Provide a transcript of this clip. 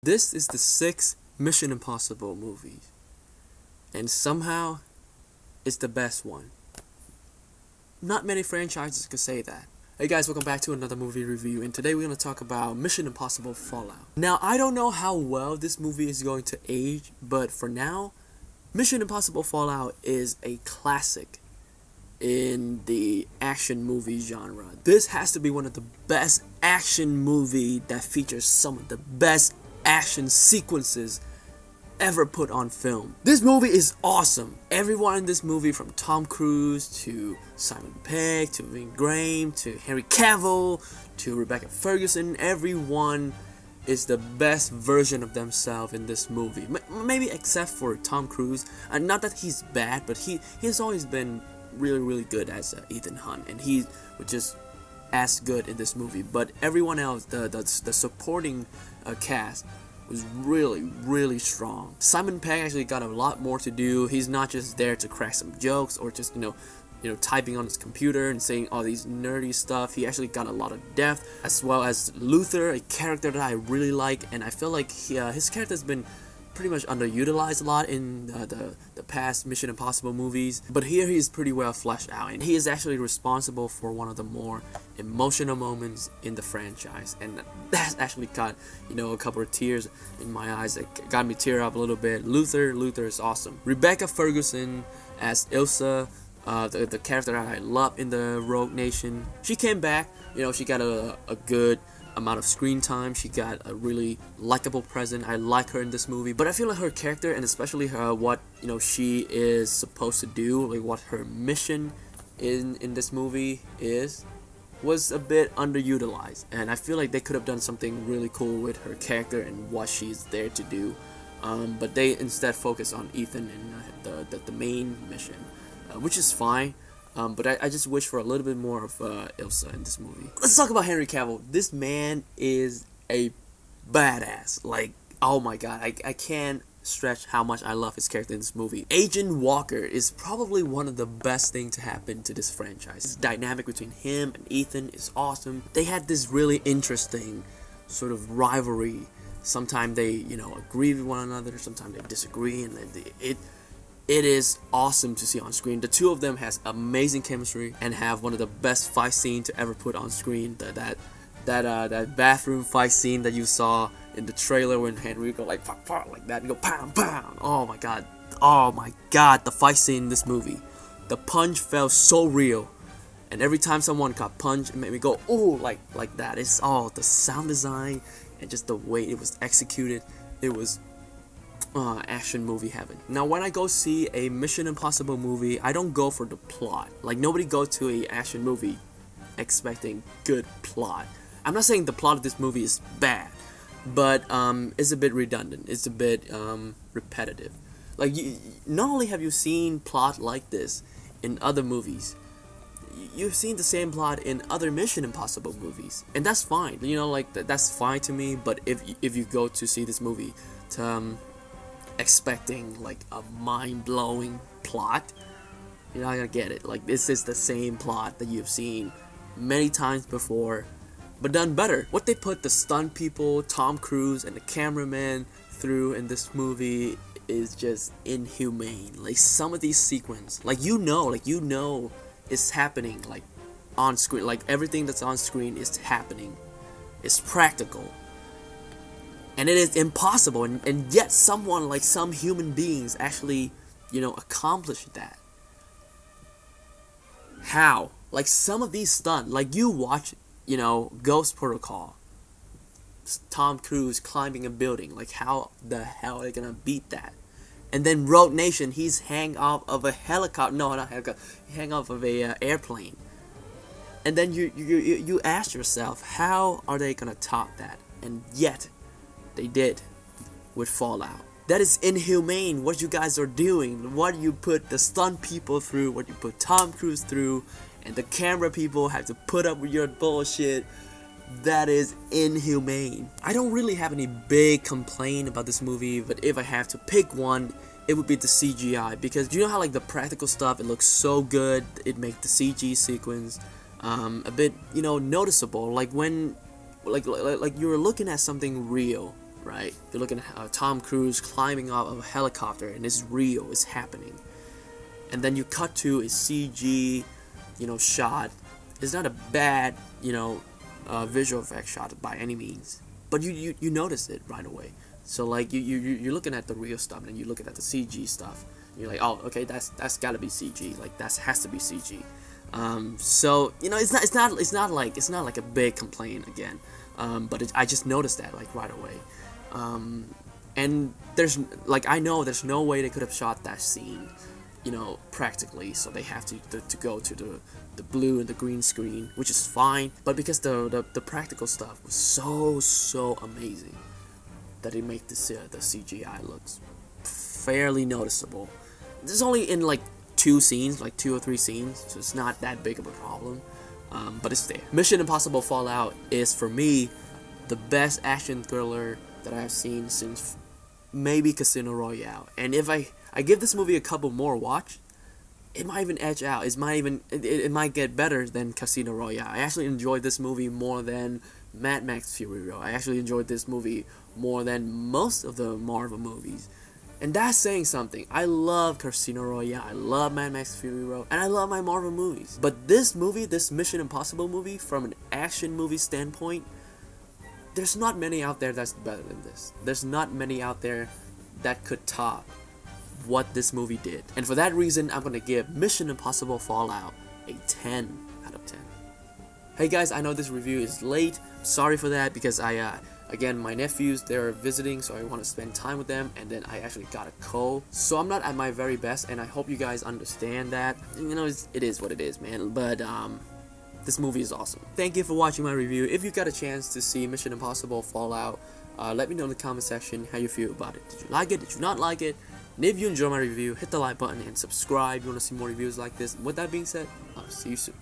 This is the sixth Mission Impossible movie, and somehow it's the best one. Not many franchises could say that. Hey guys, welcome back to another movie review, and today we're going to talk about Mission Impossible Fallout. Now, I don't know how well this movie is going to age, but for now, Mission Impossible Fallout is a classic in the action movie genre. This has to be one of the best action movie that features some of the best action sequences ever put on film. This movie is awesome. Everyone in this movie, from Tom Cruise to Simon Pegg to Ving Rhames to Henry Cavill to Rebecca Ferguson, everyone is the best version of themselves in this movie. Maybe except for Tom Cruise. Not that he's bad, but he has always been really good as Ethan Hunt, and he was just as good in this movie. But everyone else, the supporting cast was really strong. Simon Pegg actually got a lot more to do. He's not just there to crack some jokes or just typing on his computer and saying all these nerdy stuff. He actually got a lot of depth, as well as Luther, a character that I really like, and I feel like his character has been pretty much underutilized a lot in the past Mission Impossible movies, but here he's pretty well fleshed out, and he is actually responsible for one of the more emotional moments in the franchise, and that's actually got a couple of tears in my eyes. It got me tear up a little bit. Luther is awesome. Rebecca Ferguson as Ilsa, the character that I love in the Rogue Nation, she came back. She got a good amount of screen time. She got a really likable presence. I like her in this movie, but I feel like her character, and especially her what she is supposed to do, like what her mission in this movie was a bit underutilized, and I feel like they could have done something really cool with her character and what she's there to do, but they instead focus on Ethan and the main mission, which is fine. But I just wish for a little bit more of Ilsa in this movie. Let's talk about Henry Cavill. This man is a badass. Like, oh my god, I can't stretch how much I love his character in this movie. Agent Walker is probably one of the best things to happen to this franchise. This dynamic between him and Ethan is awesome. They had this really interesting sort of rivalry. Sometimes they, agree with one another. Sometimes they disagree, and it is awesome to see on screen. The two of them has amazing chemistry and have one of the best fight scenes to ever put on screen. That bathroom fight scene that you saw in the trailer when Henry go like that, you go pow pow. Oh my god, the fight scene in this movie. The punch felt so real, and every time someone got punched, it made me go ooh like that. It's all the sound design and just the way it was executed. It was action movie heaven. Now, when I go see a Mission Impossible movie, I don't go for the plot. Like, nobody goes to a action movie expecting good plot. I'm not saying the plot of this movie is bad, but it's a bit redundant. It's a bit repetitive. Like, not only have you seen plot like this in other movies, you've seen the same plot in other Mission Impossible movies, and that's fine. That's fine to me. But if you go to see this movie to expecting like a mind-blowing plot, you're not gonna get it. Like, this is the same plot that you've seen many times before, but done better. What they put the stunt people, Tom Cruise, and the cameraman through in this movie is just inhumane. Like, some of these sequences, it's happening, like, on screen. Like, everything that's on screen is happening. It's practical. And it is impossible, and yet someone, like some human beings, actually, accomplish that. How? Like, some of these stunts, like you watch, Ghost Protocol, Tom Cruise climbing a building, like how the hell are they gonna beat that? And then Rogue Nation, he's hang off of a helicopter, no, not helicopter, hang off of a airplane. And then you ask yourself, how are they gonna top that? And yet, they did with Fallout. That is inhumane what you guys are doing. What you put the stunt people through, what you put Tom Cruise through, and the camera people have to put up with your bullshit. That is inhumane. I don't really have any big complaint about this movie, but if I have to pick one, it would be the CGI, because you know how like the practical stuff, it looks so good, it makes the CG sequence a bit, noticeable, like when like you're looking at something real, right? You're looking at Tom Cruise climbing off of a helicopter, and it's real, it's happening. And then you cut to a CG, shot. It's not a bad, visual effect shot by any means, but you notice it right away. So like you're looking at the real stuff, and you're looking at the CG stuff. And you're like, oh, okay, that's gotta be CG. Like that has to be CG. So it's not like a big complaint again. But I just noticed that like right away. And I know there's no way they could have shot that scene, practically. So they have to go to the blue and the green screen, which is fine. But because the practical stuff was so amazing, that it made the CGI looks fairly noticeable. There's only in like 2 or 3 scenes, so it's not that big of a problem. But it's there. Mission Impossible Fallout is, for me, the best action thriller that I've seen since maybe Casino Royale. And if I give this movie a couple more watch, it might even edge out. It might get better than Casino Royale. I actually enjoyed this movie more than Mad Max Fury Road. I actually enjoyed this movie more than most of the Marvel movies. And that's saying something. I love Casino Royale, I love Mad Max Fury Road, and I love my Marvel movies. But this movie, this Mission Impossible movie, from an action movie standpoint, there's not many out there that's better than this. There's not many out there that could top what this movie did. And for that reason, I'm gonna give Mission Impossible Fallout a 10 out of 10. Hey guys, I know this review is late. Sorry for that, because again, my nephews, they're visiting, so I want to spend time with them, and then I actually got a cold, so I'm not at my very best, and I hope you guys understand that. It is what it is, man, but this movie is awesome. Thank you for watching my review. If you got a chance to see Mission Impossible Fallout, let me know in the comment section how you feel about it. Did you like it? Did you not like it? And if you enjoy my review, hit the like button and subscribe if you want to see more reviews like this. With that being said, I'll see you soon.